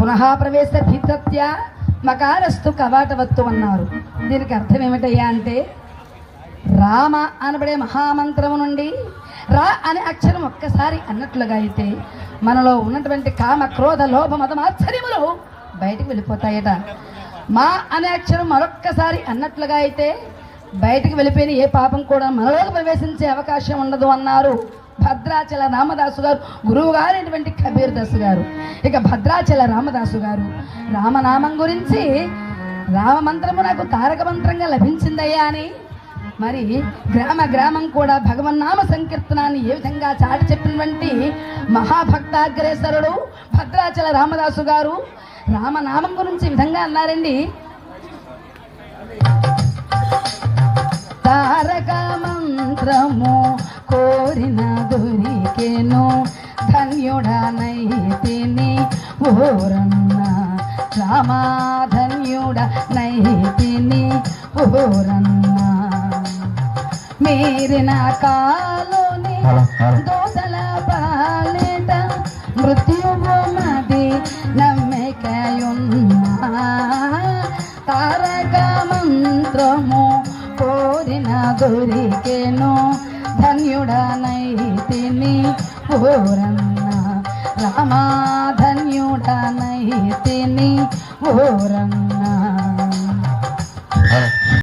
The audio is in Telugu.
పునః ప్రవేశ భీతత్య మకారస్తు కవాటవత్తు అన్నారు. దీనికి అర్థం ఏమిటయ్యా అంటే రామ అనబడే మహామంత్రము నుండి రా అనే అక్షరం ఒక్కసారి అన్నట్లుగా అయితే మనలో ఉన్నటువంటి కామ క్రోధ లోభ మదమాశ్చర్యములు బయటికి వెళ్ళిపోతాయట. మా అనే అక్షరం మరొక్కసారి అన్నట్లుగా అయితే బయటికి వెళ్ళిపోయిన ఏ పాపం కూడా మనలోకి ప్రవేశించే అవకాశం ఉండదు అన్నారు భద్రాచల రామదాసు గారు, గురువు గారైనటువంటి కబీర్ దాసు గారు. ఇక భద్రాచల రామదాసు గారు రామనామం గురించి రామమంత్రము నాకు తారక మంత్రంగా లభించిందయ్యా అని మరి గ్రామ గ్రామం కూడా భగవన్నామ సంకీర్తనాన్ని ఏ విధంగా చాటి చెప్పినటువంటి మహాభక్తాగ్రేసరుడు భద్రాచల రామదాసు గారు రామనామం గురించి ఈ విధంగా అన్నారండి. తారక మంత్రము కోరిన దొరికెను ధన్యుడనైతిని ఓరన్న రామా ధన్యుడనైతిని ఓరన్న మీరిన కాలుని దోసల పాలిట మృత్యువు మది నమ్మికయున్నా తారక మంత్రము కోరిన దొరికెను ధన్యుడనైతిని ఓరన్న రామా ధన్యుడనైతిని ఓరన్న.